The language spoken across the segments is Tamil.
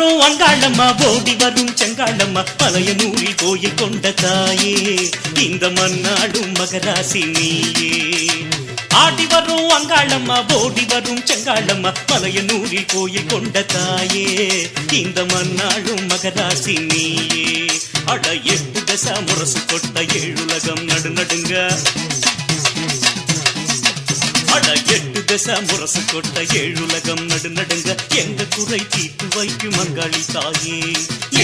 வரும் அங்காளம்மா ஓடி வரும் செங்காளம்மா பழையனூரில் கோயில் கொண்ட தாயே இந்த மன்னாடும் மகராசி நீயே. ஆடி வரும் அங்காளம்மா ஓடி வரும் செங்காளம்மா பழையனூரில் கோயில் கொண்ட தாயே இந்த மன்னாடும் மகராசி நீயே. அட 8 தச முரசு கொட்ட 7 உலகம் நடுநடுங்க. அட 8 தச முரசு கொட்ட 7 உலகம் நடுநடுங்க. எங்க குறை தீர்த்து வைக்கும் அங்காளி தாயே.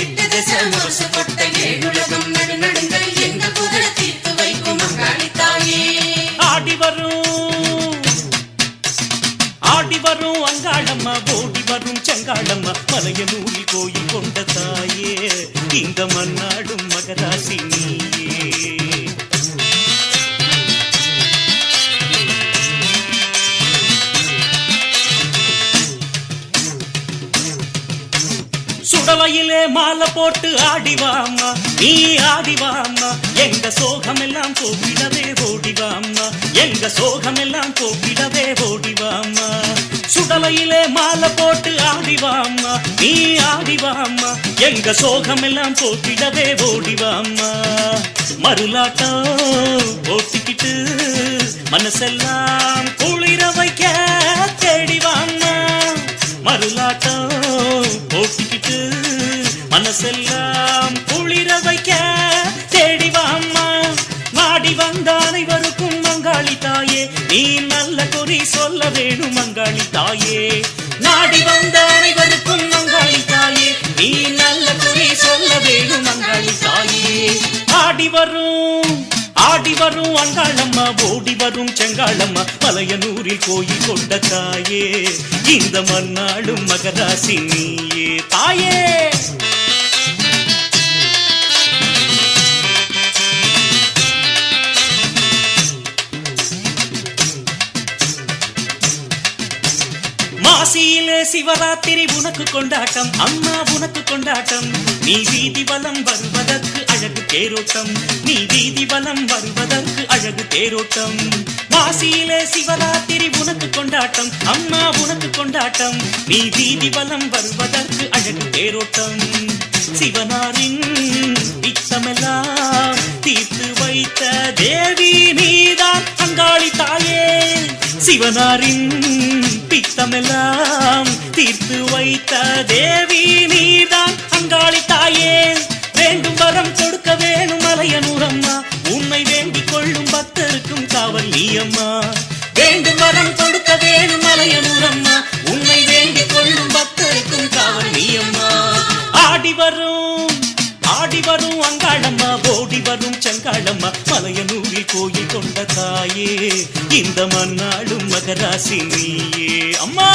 8 தச முரசு கொட்ட 7 உலகம் நடுநடுங்க. எங்க குறை தீர்த்து வைக்கும் அங்காளி தாயே. ஆடி வரும் அங்காளம்மா ஓடி வரும் செங்காளம்மா பழையனூரில் கோயில் கொண்ட தாயே இந்த மன்னாடும் மகராசி நீயே. சுடலையிலே மாலை போட்டு ஆடிவாம்மா நீ ஆடிவாம்மா. எங்க சோகமெல்லாம் போக்கிடவே ஓடிவாம்மா. எங்க சோகமெல்லாம் போக்கிடவே ஓடிவாம்மா. சுடலையிலே மாலை போட்டு ஆடிவாம்மா நீ ஆடிவாம்மா. எங்க சோகமெல்லாம் போக்கிடவே ஓடிவாம்மா. மருளாட்டம் போட்டிக்கிட்டு மனசெல்லாம் குளிர வைக்க தேடிவாம்மா. மருளாட்டம் போட்டிக்கிட்டு மனசெல்லாம் குளிர வைக்க தேடிவாம்மா. நாடி வந்த அனைவருக்கும் மங்காளி தாயே நீ நல்ல குறி சொல்ல வேணும் மங்காளி தாயே. நாடி வந்த அனைவருக்கும் மங்காளி தாயே நீ நல்ல குறி சொல்ல வேணும் மங்காளி தாயே. ஆடி வரும் அங்காளம்மா ஓடி வரும் செங்காளம்மா பழையனூரில் கோயில் கொண்ட தாயே இந்த மன்னாடும் மகராசி நீயே தாயே. மாசியிலே சிவராத்திரி உனக்கு கொண்டாட்டம் அம்மா உனக்கு கொண்டாட்டம். நீ வீதி வலம் வருவதற்கு அழகு தேரோட்டம். நீ வீதி வலம் வருவதற்கு அழகு தேரோட்டம். மாசியிலே சிவராத்திரி உனக்கு கொண்டாட்டம் அம்மா உனக்கு கொண்டாட்டம். நீ வீதி வலம் வருவதற்கு அழகு தேரோட்டம். சிவனாரின் பித்தமெல்லாம் தீர்த்து வைத்த தேவி நீதான் அங்காளி தாயே. சிவனாரின் பித்தமெல்லாம் தீர்த்து வைத்த தேவி நீதான் அங்காளி தாயே. வேண்டும் வரம் கொடுக்க வேணும் மலையனூரம்மா. உன்னை வேண்டிக் கொள்ளும் பக்தருக்கும் காவல் நீ அம்மா. வேண்டும் வரம் கொடுக்க வேணும் மலையனூரம்மா. உன்னை வேண்டிக் கொள்ளும் பக்தருக்கும் காவல் நீ அம்மா. ஆடி வரும் அங்காளம்மா ஓடி வரும் செங்காளம்மா பழையனூரில் கோயில் கொண்ட தாயே இந்த மன்னாடும் மகராசி நீயே அம்மா.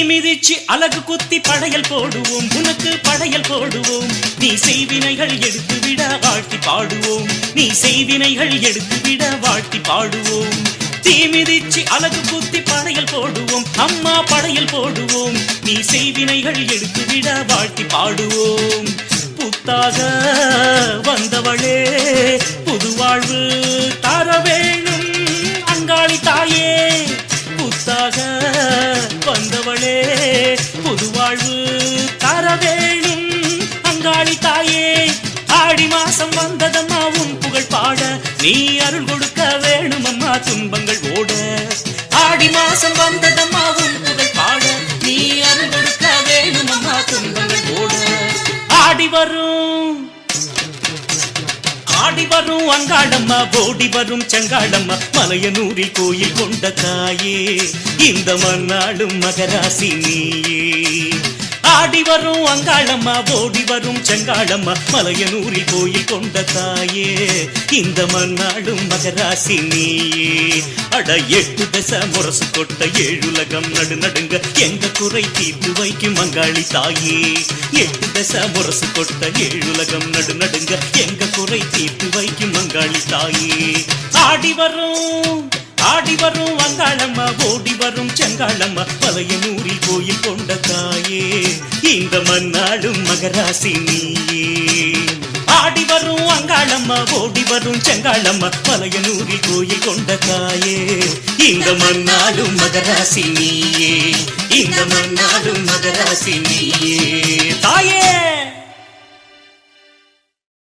மிதிச்சு அழகு குத்தி படையல் போடுவோம் உனக்கு படையல் போடுவோம். நீ செய்வினைகள் எடுத்து விட வாழ்த்தி பாடுவோம். நீ செய்வினைகள் எடுத்து விட வாழ்த்தி பாடுவோம். தீ மிதிச்சு அழகு குத்தி படையல் போடுவோம் அம்மா படையல் போடுவோம். நீ செய்வினைகள் எடுத்து விட வாழ்த்தி பாடுவோம். புத்தாக வந்தவளே புது வாழ்வு தர வேணும் அங்காளி தாயே. புத்தாக வந்தவளே புது வாழ்வு தர வேணும் அங்காளி தாயே. ஆடி மாசம் வந்ததம்மா உன் புகழ் பாட நீ அருள் கொடுக்க வேணும் அம்மா துன்பங்கள் ஓட. ஆடி மாசம் வந்ததம்மா உன் புகழ் பாட நீ அருள் கொடுக்க வேணும் அம்மா துன்பங்கள் ஓட. ஆடி வரும் அங்காளம்மா ஓடி வரும் செங்காளம்மா பழையனூரில் கோயில் கொண்ட தாயே இந்த மன்னாடும் மகராசி நீயே. ஆடி வரும் அங்காளம்மா ஓடி வரும் செங்காளம்மா பழையனூரில் கோயில் கொண்ட தாயே இந்த மன்னாடும் மகராசி நீயே. அட 8 தச முரசு கொட்ட 7 உலகம் நடுநடுங்க. எங்க குறை தீர்த்து வைக்கும் அங்காளி தாயே. 8 தச முரசு கொட்ட 7 உலகம் நடுநடுங்க. எங்க குறை தீர்த்து வைக்கும் அங்காளி தாயே. ஆடி வரும் அங்காளம்மா ஓடி வரும் செங்காளம்மா பழையனூரில் கோயில் கொண்ட தாயே இந்த மன்னாடும் மகராசி நீயே. ஆடி வரும் அங்காளம்மா ஓடி வரும் செங்காளம்மா மலையனூரில் கோயில் கொண்ட தாயே இந்த மண்ணாடும் மகராசி நீயே இந்த மண்ணாடும் மகராசி நீயே தாயே